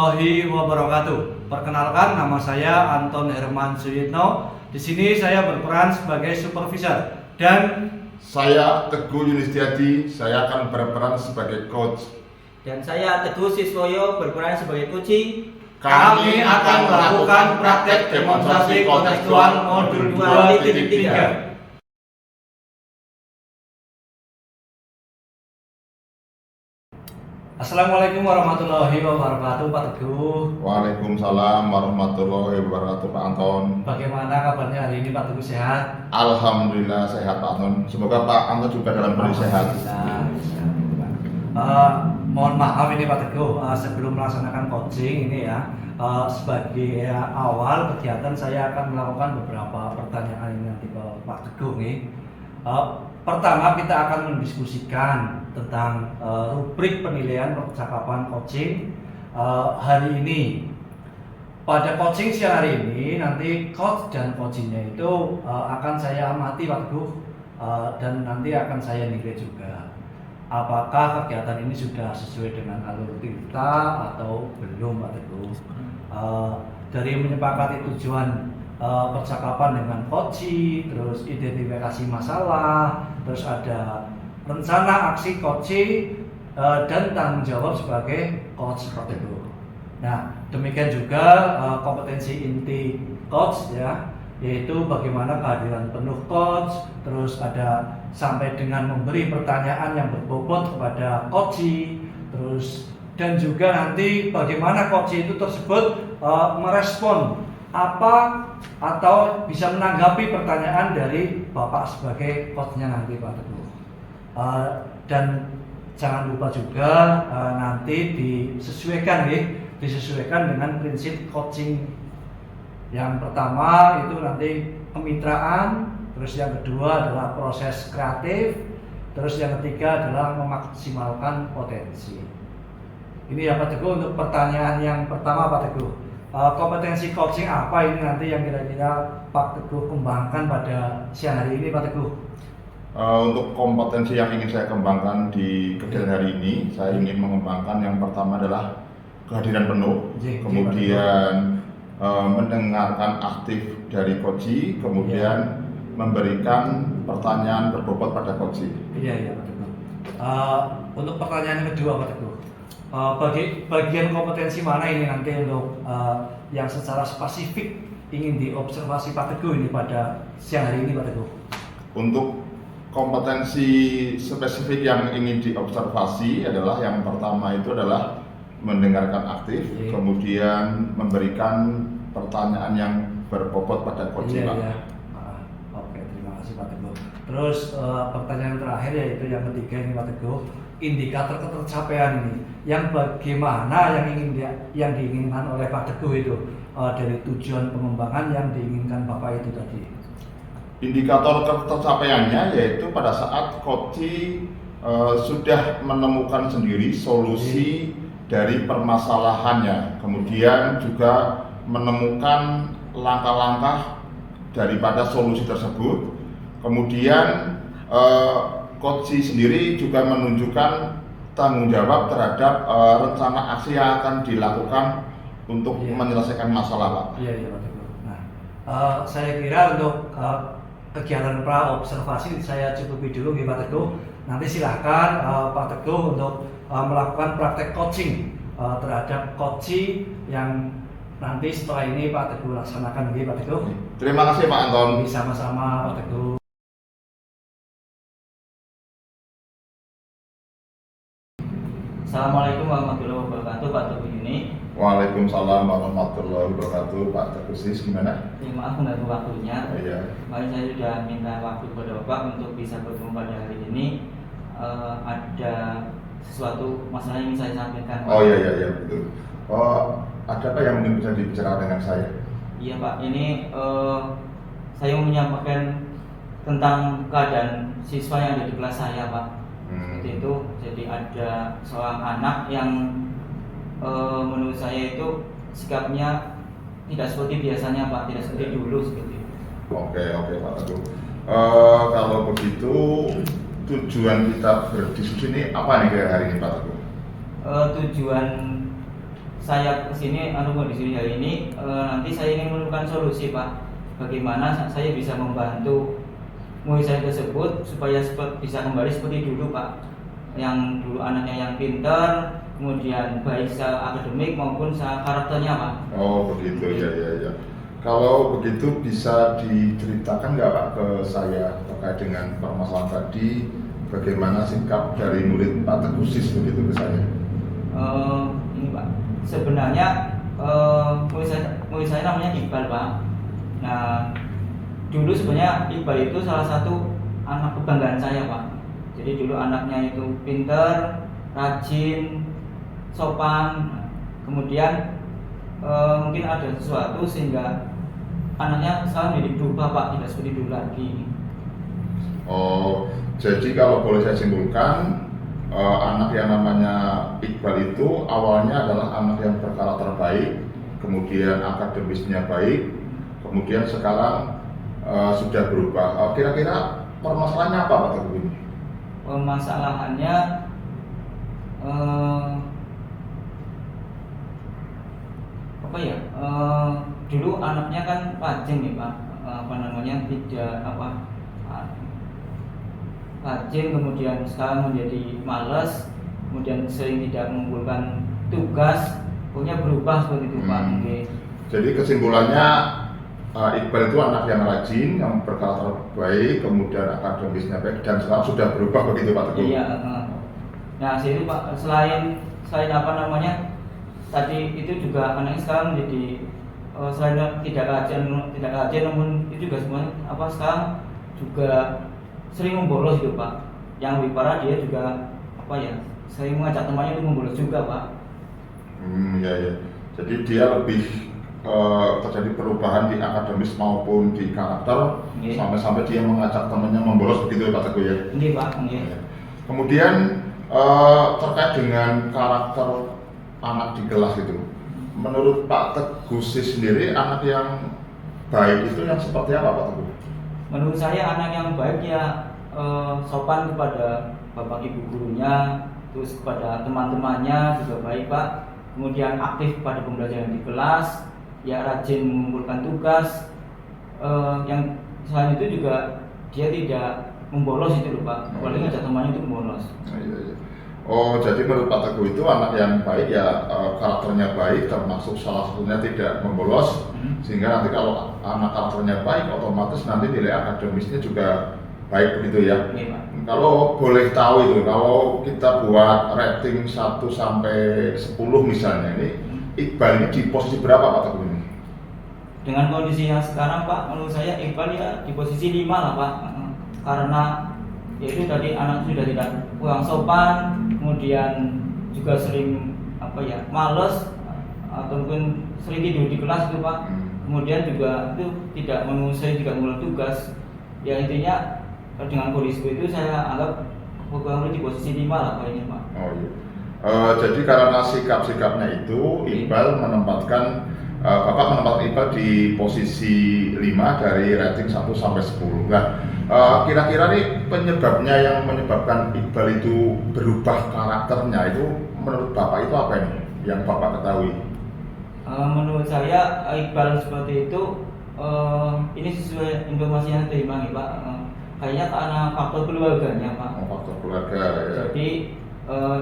warahmatullahi wabarakatuh. Perkenalkan, nama saya Anton Herman Suyitno. Di sini saya berperan sebagai supervisor dan saya Teguh Yunistiadi, saya akan berperan sebagai coach. Dan saya Teguh Siswoyo berperan sebagai coach. kami akan melakukan praktek demonstrasi kontekstual modul 2.3. Assalamualaikum warahmatullahi wabarakatuh, Pak Teguh. Waalaikumsalam warahmatullahi wabarakatuh, Pak Anton. Bagaimana kabarnya hari ini, Pak Teguh? Sehat? Alhamdulillah sehat, Pak Anton. Semoga Pak Anton juga dalam kondisi sehat. Mohon maaf ini Pak Teguh, sebelum melaksanakan coaching ini ya, sebagai awal kegiatan saya akan melakukan beberapa pertanyaan ini nanti ke Pak Teguh nih. Pertama, kita akan mendiskusikan tentang rubrik penilaian percakapan coaching hari ini. Pada coaching siang hari ini, nanti coach dan coachingnya itu akan saya amati Pak Teguh, dan nanti akan saya nilai juga. Apakah kegiatan ini sudah sesuai dengan alur kita atau belum, Pak Teguh? Dari menyepakati tujuan percakapan dengan coaching, terus identifikasi masalah, terus ada rencana aksi coaching, dan tanggung jawab sebagai coach, Pak Teguh. Nah, demikian juga kompetensi inti coach ya, yaitu bagaimana kehadiran penuh coach, terus ada sampai dengan memberi pertanyaan yang berbobot kepada coach, terus dan juga nanti bagaimana coach itu tersebut merespon apa atau bisa menanggapi pertanyaan dari Bapak sebagai coachnya nanti, Pak Teguh. Dan jangan lupa juga nanti disesuaikan dengan prinsip coaching. Yang pertama itu nanti kemitraan, terus yang kedua adalah proses kreatif, terus yang ketiga adalah memaksimalkan potensi. Ini ya Pak Teguh untuk pertanyaan yang pertama, Pak Teguh. Kompetensi coaching apa ini nanti yang kira-kira Pak Teguh kembangkan pada siang hari ini, Pak Teguh? Untuk kompetensi yang ingin saya kembangkan di kegiatan hari ini, saya ingin mengembangkan yang pertama adalah kehadiran penuh, kemudian mendengarkan aktif dari coach, kemudian memberikan pertanyaan berbobot pada coach. Iya Pak Teguh. Untuk pertanyaan yang kedua, Pak Teguh, bagian kompetensi mana ini nanti untuk yang secara spesifik ingin diobservasi Pak Teguh ini pada siang hari ini, Pak Teguh? Untuk kompetensi spesifik yang ingin diobservasi adalah yang pertama itu adalah mendengarkan aktif, kemudian memberikan pertanyaan yang berbobot pada coach, Pak. Oke, terima kasih Pak Teguh. Terus pertanyaan terakhir yaitu yang ketiga ini, Pak Teguh, indikator ketercapaian ini, yang bagaimana yang diinginkan oleh Pak Teguh itu dari tujuan pengembangan yang diinginkan Bapak itu tadi. Indikator ketercapaiannya yaitu pada saat coach sudah menemukan sendiri solusi dari permasalahannya, kemudian juga menemukan langkah-langkah daripada solusi tersebut, kemudian coach sendiri juga menunjukkan tanggung jawab terhadap rencana aksi yang akan dilakukan untuk menyelesaikan masalah, Pak. Iya Pak Teguh. Nah, saya kira untuk kegiatan pra observasi saya cukupi dulu nih Pak Teguh. Nanti silahkan Pak Teguh untuk melakukan praktek coaching terhadap coach yang nanti setelah ini Pak Teguh laksanakan nih Pak Teguh. Terima kasih Pak Anton. Sama-sama Pak Teguh. Assalamualaikum warahmatullahi wabarakatuh, Pak Teguh ini. Waalaikumsalam warahmatullahi wabarakatuh, Pak Teguh Sis, gimana? Maaf mengganggu waktunya. Iya. Kemarin saya sudah minta waktu kepada Bapak untuk bisa bertemu pada hari ini. Ada sesuatu masalah yang ingin saya sampaikan, Pak. Oh iya betul. Ada apa yang mungkin bisa dibicarakan dengan saya? Iya Pak, ini saya mau menyampaikan tentang keadaan siswa yang ada di kelas saya, Pak. Seperti itu, jadi ada seorang anak yang menurut saya itu sikapnya tidak seperti biasanya, Pak, tidak seperti dulu seperti itu. Oke Pak Teguh. Kalau begitu tujuan kita berdiskusi ini apa nih hari ini, Pak Teguh? Tujuan saya kesini di sini hari ini nanti saya ingin menemukan solusi Pak, bagaimana saya bisa membantu murid saya tersebut supaya bisa kembali seperti dulu Pak, yang dulu anaknya yang pintar, kemudian baik secara akademik maupun secara karakternya Pak. Oh begitu ya. Kalau begitu bisa diceritakan nggak Pak ke saya terkait dengan permasalahan tadi, bagaimana sikap dari murid Pak Teguh Sis begitu ke saya? Ini Pak, sebenarnya murid saya namanya Iqbal Pak. Nah dulu sebenarnya Iqbal itu salah satu anak kebanggaan saya Pak. Jadi dulu anaknya itu pintar, rajin, sopan. Kemudian mungkin ada sesuatu sehingga anaknya sekarang jadi berubah Pak, tidak seperti dulu lagi. Oh, jadi kalau boleh saya simpulkan, anak yang namanya Iqbal itu awalnya adalah anak yang berkarakter baik, kemudian akademisnya baik, kemudian sekarang sudah berubah. Kira-kira permasalahannya apa Pak Teguh ini? Permasalahannya dulu anaknya kan rajin nih Pak, rajin, kemudian sekarang menjadi malas, kemudian sering tidak mengumpulkan tugas, pokoknya berubah seperti itu Pak. Jadi kesimpulannya Iqbal itu anak yang rajin, yang berkarakter baik, kemudian akademisnya baik, dan sekarang sudah berubah begitu Pak Teguh? Iya. Nah itu Pak, selain tadi itu juga anaknya sekarang menjadi selain tidak rajin, namun itu juga semuanya sekarang juga sering membolos gitu Pak. Yang lebih parah dia juga sering mengajak temannya untuk membolos juga Pak. Ya. Jadi dia lebih terjadi perubahan di akademis maupun di karakter, sampai-sampai dia mengajak temannya membolos begitu Pak Teguh ya? Iya Pak. Kemudian terkait dengan karakter anak di kelas itu, menurut Pak Teguh sendiri anak yang baik itu yang seperti apa Pak Teguh? Menurut saya anak yang baik ya sopan kepada bapak ibu gurunya, terus kepada teman-temannya juga baik Pak. Kemudian aktif pada pembelajaran di kelas, ya rajin mengumpulkan tugas. Yang selain itu juga dia tidak membolos itu loh Pak, apalagi ngajak temannya untuk membolos. Iya. Oh, jadi menurut Pak Teguh itu anak yang baik ya, karakternya baik, termasuk salah satunya tidak membolos, sehingga nanti kalau anak karakternya baik, otomatis nanti nilai akademisnya juga baik begitu ya. Iya, Pak. Kalau boleh tahu itu, kalau kita buat rating 1 sampai 10 misalnya, ini Iqbal ini di posisi berapa Pak Teguh ini? Dengan kondisi yang sekarang Pak, menurut saya Iqbal ya di posisi 5 lah Pak. Karena yaitu tadi anak sudah tidak kurang sopan, kemudian juga sering males ataupun sering tidur di kelas itu Pak. Kemudian juga itu tidak mengulang tugas. Ya intinya dengan kondisi itu saya anggap kurang lebih di posisi 5 lah Pak ini Pak. Oh iya. Jadi karena sikap-sikapnya itu Iqbal Bapak menempatkan Iqbal di posisi 5 dari rating 1 sampai 10. Nah, kira-kira nih penyebabnya yang menyebabkan Iqbal itu berubah karakternya itu menurut Bapak itu apa ini yang Bapak ketahui? Menurut saya Iqbal seperti itu ini sesuai informasi yang terima nih Pak. Kayaknya karena faktor keluarganya Pak. Faktor keluarga ya. Jadi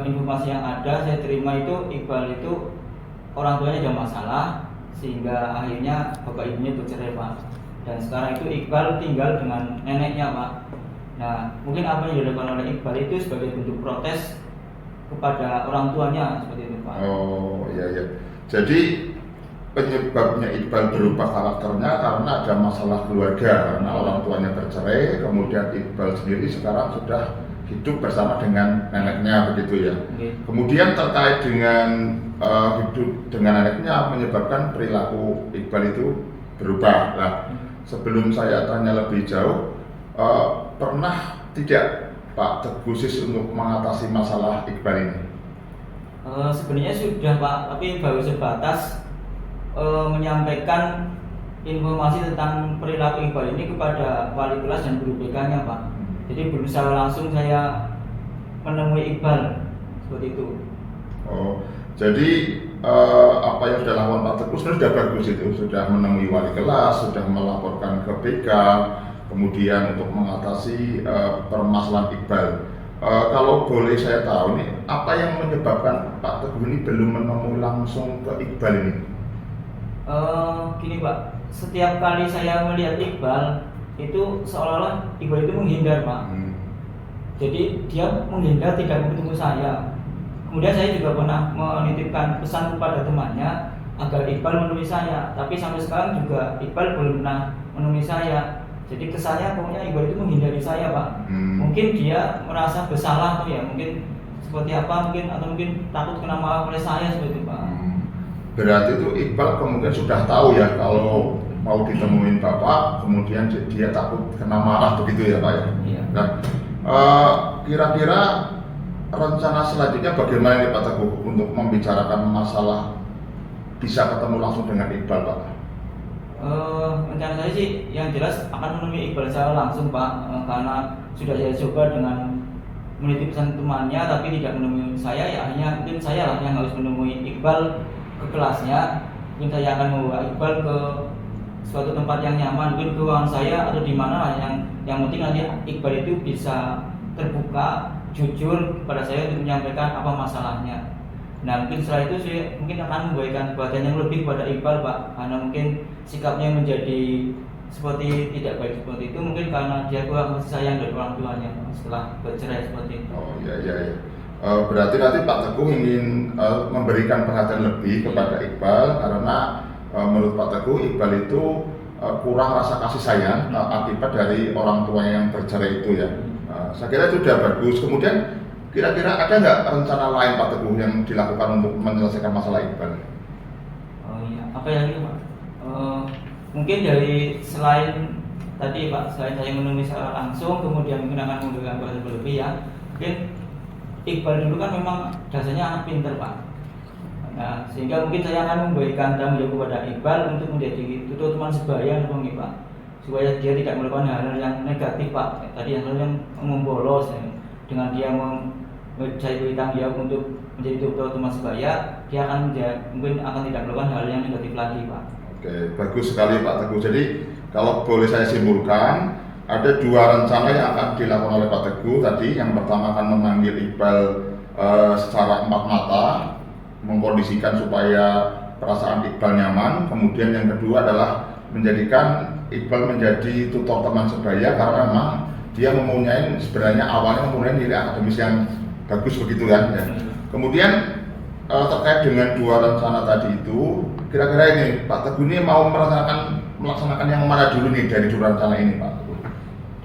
informasi yang ada saya terima itu Iqbal itu orang tuanya ada masalah sehingga akhirnya bapak ibunya bercerai Pak. Dan sekarang itu Iqbal tinggal dengan neneknya Pak. Nah mungkin apa yang dilakukan oleh Iqbal itu sebagai bentuk protes kepada orang tuanya seperti itu Pak. Oh iya. Jadi penyebabnya Iqbal berubah karakternya karena ada masalah keluarga, karena orang tuanya bercerai, kemudian Iqbal sendiri sekarang sudah hidup bersama dengan neneknya begitu ya. Kemudian terkait dengan hidup dengan neneknya menyebabkan perilaku Iqbal itu berubah. Nah, sebelum saya tanya lebih jauh, pernah tidak Pak Teguh Sis untuk mengatasi masalah Iqbal ini? Sebenarnya sudah Pak, tapi baru sebatas menyampaikan informasi tentang perilaku Iqbal ini kepada wali kelas dan guru BK-nya Pak. Jadi belum secara langsung saya menemui Iqbal seperti itu. Oh, jadi apa yang sudah lakukan Pak Teguh sebenarnya sudah bagus, itu sudah menemui wali kelas, sudah melaporkan ke BK, kemudian untuk mengatasi permasalahan Iqbal. Kalau boleh saya tahu nih, apa yang menyebabkan Pak Teguh ini belum menemui langsung ke Iqbal ini? Gini Pak, setiap kali saya melihat Iqbal itu seolah-olah Iqbal itu menghindar Pak. Jadi dia menghindar, tidak mau ketemu saya. Kemudian saya juga pernah menitipkan pesan kepada temannya agar Iqbal menemui saya, tapi sampai sekarang juga Iqbal belum pernah menemui saya. Jadi kesannya pokoknya Iqbal itu menghindari saya Pak. Mungkin dia merasa bersalah tuh ya, mungkin seperti apa, mungkin atau mungkin takut kena marah oleh saya seperti itu Pak. Berarti itu Iqbal kemungkinan sudah tahu ya kalau mau ditemuin Bapak, kemudian dia takut kena marah begitu ya Pak ya? Iya. Nah, kira-kira rencana selanjutnya bagaimana nih Pak Teguh untuk membicarakan masalah bisa ketemu langsung dengan Iqbal Pak? Rencana saya sih yang jelas akan menemui Iqbal secara langsung Pak, karena sudah saya coba dengan menitip pesan temannya tapi tidak menemui saya, ya akhirnya mungkin saya lah yang harus menemui Iqbal ke kelasnya. Mungkin saya akan membawa Iqbal ke suatu tempat yang nyaman, mungkin ke ruangan saya atau di mana lah, yang penting nanti Iqbal itu bisa terbuka, jujur pada saya untuk menyampaikan apa masalahnya. Nah mungkin setelah itu saya mungkin akan memberikan perhatian yang lebih pada Iqbal Pak, karena mungkin sikapnya menjadi seperti tidak baik seperti itu, mungkin karena dia kurang kasih sayang dari orang tuanya setelah bercerai seperti itu. Oh iya. Berarti nanti Pak Teguh ingin memberikan perhatian lebih kepada Iqbal karena menurut Pak Teguh Iqbal itu kurang rasa kasih sayang akibat dari orang tuanya yang bercerai itu ya. Saya kira itu sudah bagus. Kemudian kira-kira ada nggak rencana lain Pak Teguh yang dilakukan untuk menyelesaikan masalah Iqbal? Oh iya, apa yang ini Pak? Mungkin dari selain tadi Pak, selain saya menemui secara langsung, kemudian mungkin akan memberikan perhatian berlebih ya. Mungkin Iqbal dulu kan memang dasarnya anak pinter Pak. Nah, sehingga mungkin saya akan memberikan tanggung jawab kepada Iqbal untuk menjadi tutor teman sebaya Pak, supaya dia tidak melakukan hal-hal yang negatif Pak. Tadi yang membolos ya. Dengan dia saya beri tanggung jawab untuk menjadi tutor teman sebaya, dia akan mungkin akan tidak melakukan hal yang negatif lagi Pak. Oke, bagus sekali Pak Teguh. Jadi kalau boleh saya simpulkan, ada dua rencana yang akan dilakukan oleh Pak Teguh tadi. Yang pertama akan memanggil Iqbal secara empat mata, mengkondisikan supaya perasaan Iqbal nyaman. Kemudian yang kedua adalah menjadikan Iqbal menjadi tutor teman sebaya karena memang dia mempunyai sebenarnya awalnya mempunyai nilai akademis yang bagus begitu kan ya. Kemudian terkait dengan dua rencana tadi itu, kira-kira ini Pak Teguh ini mau melaksanakan yang mana dulu nih dari dua rencana ini Pak Teguh?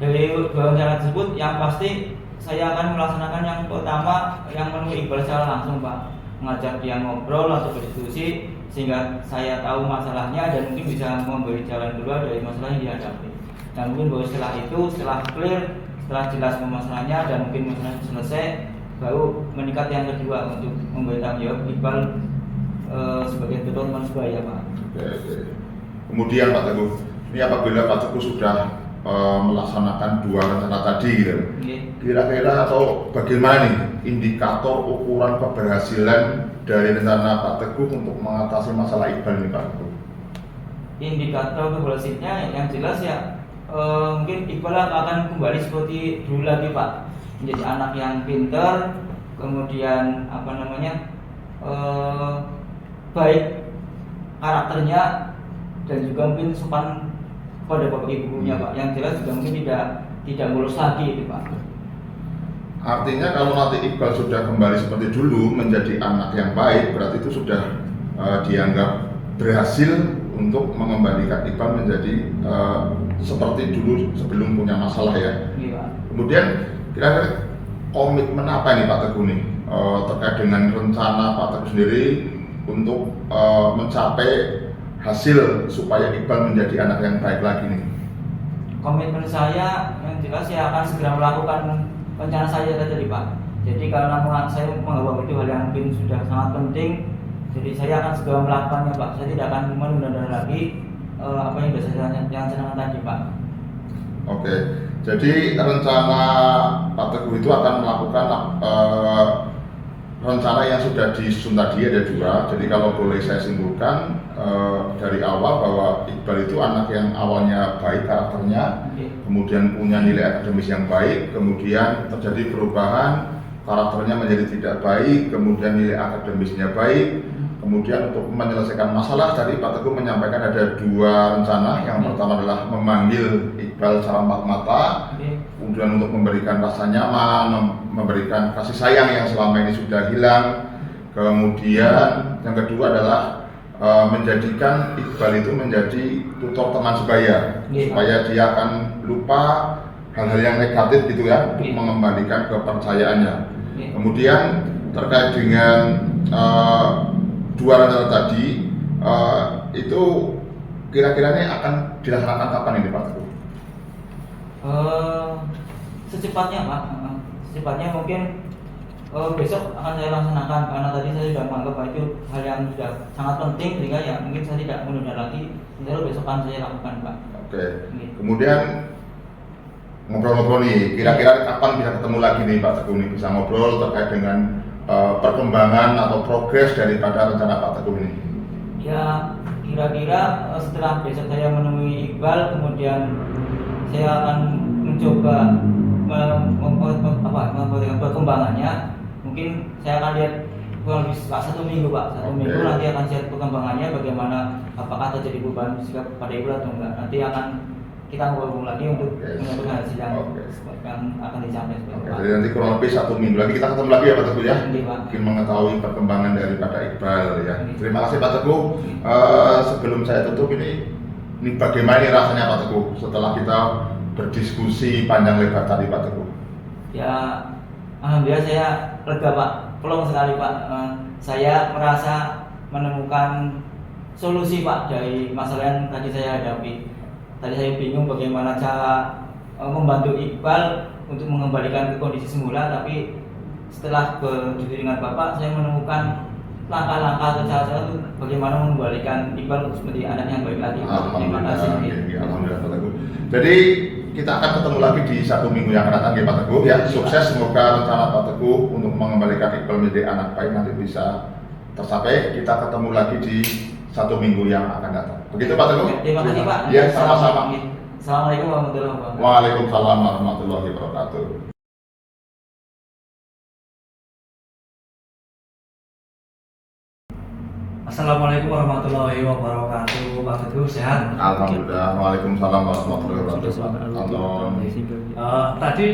Dari dua rencana tersebut yang pasti saya akan melaksanakan yang pertama yang menemui Iqbal secara langsung Pak, mengajak dia ngobrol atau berdiskusi sehingga saya tahu masalahnya dan mungkin bisa memberi jalan keluar dari masalah yang dihadapi. Dan mungkin baru setelah itu, setelah clear, setelah jelas masalahnya dan mungkin masalahnya selesai, baru meningkat yang kedua untuk memberi tanggung jawab Iqbal sebagai tutor teman sebaya Pak. Oke. Kemudian Pak Teguh, ini apabila Pak Teguh sudah melaksanakan dua rencana tadi gitu, kira-kira atau bagaimana nih indikator ukuran keberhasilan dari rencana Pak Teguh untuk mengatasi masalah Iqbal ini Pak Teguh? Indikator keberhasilannya yang jelas ya mungkin Iqbal akan kembali seperti dulu lagi Pak, menjadi anak yang pintar, kemudian baik karakternya dan juga mungkin sopan pada bapak ibunya Pak. Yang jelas juga mungkin tidak bolos lagi itu Pak. Artinya kalau nanti Iqbal sudah kembali seperti dulu menjadi anak yang baik, berarti itu sudah dianggap berhasil untuk mengembalikan Iqbal menjadi seperti dulu sebelum punya masalah ya. Iya. Kemudian kira-kira komitmen apa nih Pak Teguh nih terkait dengan rencana Pak Teguh sendiri untuk mencapai hasil supaya Iqbal menjadi anak yang baik lagi nih? Komitmen saya yang jelas saya akan segera melakukan rencana saya tadi Pak. Jadi karena saya menganggap itu hal yang mungkin sudah sangat penting, jadi saya akan segera melakukannya Pak. Saya tidak akan menunda-nunda lagi apa yang sudah saya rencanakan tadi Pak. Oke, jadi rencana Pak Teguh itu akan melakukan rencana yang sudah disusun tadi ada dua. Jadi kalau boleh saya simpulkan dari awal bahwa Iqbal itu anak yang awalnya baik karakternya, kemudian punya nilai akademis yang baik, kemudian terjadi perubahan, karakternya menjadi tidak baik, kemudian nilai akademisnya baik. Kemudian untuk menyelesaikan masalah tadi Pak Teguh menyampaikan ada dua rencana. Yang pertama adalah memanggil Iqbal secara empat mata, kemudian untuk memberikan rasa nyaman, memberikan kasih sayang yang selama ini sudah hilang. Kemudian yang kedua adalah menjadikan Iqbal itu menjadi tutor teman sebaya, supaya dia akan lupa hal-hal yang negatif gitu ya, untuk mengembalikan kepercayaannya. Kemudian terkait dengan dua rencana tadi, itu kira-kiranya akan dilaksanakan kapan ini Pak Teguh? Secepatnya Pak, secepatnya mungkin besok akan saya laksanakan, karena tadi saya sudah menganggap bahwa itu hal yang sudah sangat penting sehingga ya mungkin saya tidak menunda lagi. Insya Allah besok akan saya lakukan Pak. Oke. Kemudian ngobrol-ngobrol nih, kira-kira kapan bisa ketemu lagi nih Pak Teguh nih, bisa ngobrol terkait dengan perkembangan atau progres daripada rencana Pak Teguh ini? Ya kira-kira setelah besok saya menemui Iqbal, kemudian saya akan mencoba memperhatikan perkembangannya. Mungkin saya akan lihat kurang lebih satu minggu Pak, minggu nanti akan lihat perkembangannya bagaimana, apakah terjadi perubahan sikap pada Iqbal atau enggak. Nanti akan kita ngobrol lagi untuk menentukan hasil yang akan dicapai. Jadi nanti kurang lebih satu minggu lagi kita ketemu lagi ya Pak Teguh ya, mungkin mengetahui perkembangan daripada Iqbal ya. Terima kasih Pak Teguh. Sebelum saya tutup ini bagaimana nih rasanya Pak Teguh setelah kita berdiskusi panjang lebar tadi Pak Teguh? Ya alhamdulillah saya lega Pak, pelong sekali Pak. Saya merasa menemukan solusi Pak dari masalah yang tadi saya hadapi. Tadi saya bingung bagaimana cara membantu Iqbal untuk mengembalikan ke kondisi semula, tapi setelah berdiskusi dengan Bapak, saya menemukan langkah-langkah atau cara-cara untuk bagaimana mengembalikan Iqbal menjadi anak yang baik lagi. Terima kasih. Alhamdulillah Pak Teguh. Jadi kita akan ketemu lagi di satu minggu yang akan datang ya Pak Teguh ya. Sukses, semoga rencana Pak Teguh untuk mengembalikan Iqbal menjadi anak baik nanti bisa tercapai. Kita ketemu lagi di satu minggu yang akan datang. Begitu Pak Teguh? Terima kasih Pak. Ya, sama-sama. Assalamualaikum warahmatullahi wabarakatuh. Waalaikumsalam warahmatullahi wabarakatuh. Assalamualaikum warahmatullahi wabarakatuh. Pak Teguh sehat? Alhamdulillah. Waalaikumsalam warahmatullahi wabarakatuh. Tadi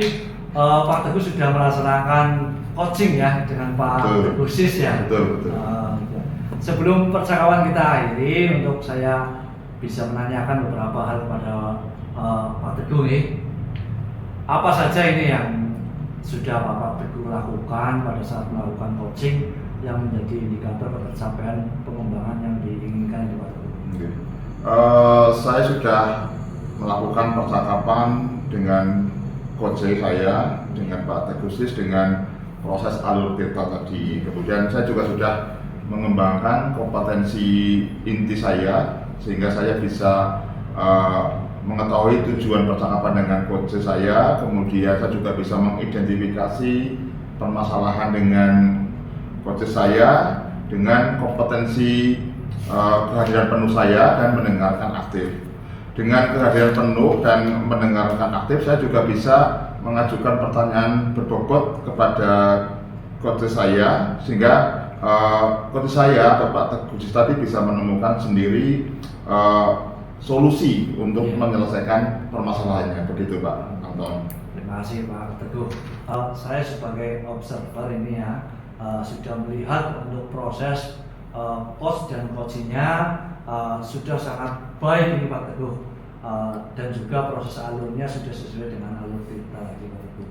Pak Teguh sudah melaksanakan coaching ya dengan Pak Teguh Sis ya. Betul. Sebelum percakapan kita akhiri, untuk saya bisa menanyakan beberapa hal kepada Pak Teguh nih. Apa saja ini yang sudah Pak Teguh lakukan pada saat melakukan coaching yang menjadi indikator pencapaian pengembangan yang diinginkan di Pak Teguh? Saya sudah melakukan percakapan dengan coach saya, dengan Pak Teguh Sis, dengan proses alur tirta tadi. Kemudian saya juga sudah mengembangkan kompetensi inti saya sehingga saya bisa mengetahui tujuan percakapan dengan coach saya. Kemudian saya juga bisa mengidentifikasi permasalahan dengan coach saya dengan kompetensi kehadiran penuh saya dan mendengarkan aktif. Dengan kehadiran penuh dan mendengarkan aktif, saya juga bisa mengajukan pertanyaan berbobot kepada coach saya sehingga coach saya atau Pak Teguh tadi bisa menemukan sendiri solusi untuk menyelesaikan permasalahannya. Begitu Pak Anton. Terima kasih Pak Teguh. Saya sebagai observer ini ya sudah melihat untuk proses coach dan coachingnya sudah sangat baik ini Pak Teguh, dan juga proses alurnya sudah sesuai dengan alur kita Pak Teguh.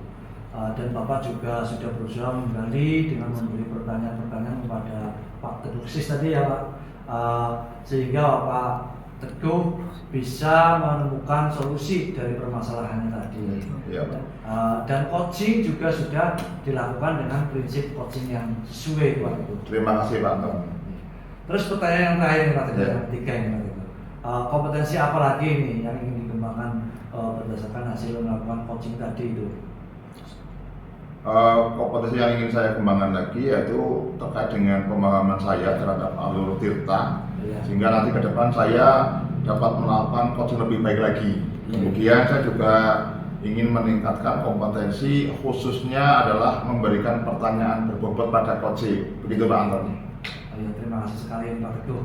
Dan Bapak juga sudah berusaha menggali dengan memberi pertanyaan-pertanyaan kepada Pak Teguh Sis tadi ya Pak, sehingga Pak Teguh bisa menemukan solusi dari permasalahannya tadi. Ya, Pak. Dan coaching juga sudah dilakukan dengan prinsip coaching yang sesuai Pak Teguh. Terima kasih Pak Anton. Terus pertanyaan yang terakhir Pak Teguh, yang ketiga ini Pak Teguh, kompetensi apa lagi ini yang ingin dikembangkan berdasarkan hasil melakukan coaching tadi itu? Kompetensi yang ingin saya kembangkan lagi yaitu terkait dengan pemahaman saya terhadap alur tirta, sehingga nanti ke depan saya dapat melakukan coaching lebih baik lagi. Kemudian saya juga ingin meningkatkan kompetensi, khususnya adalah memberikan pertanyaan berbobot pada coaching. Begitu Pak Anton. Terima kasih sekali Pak Teguh.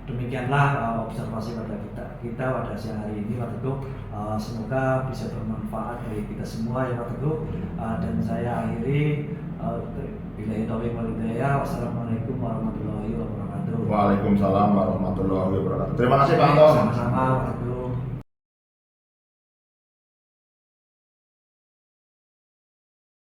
Demikianlah observasi pada kita pada siang hari ini Pak Teguh. Semoga bisa bermanfaat bagi kita semua ya Pak Teguh. Dan saya akhiri billahi taufiq wal hidayah. Wassalamualaikum warahmatullahi wabarakatuh. Waalaikumsalam warahmatullahi wabarakatuh. Terima kasih Pak Anton. Sama-sama Pak Teguh.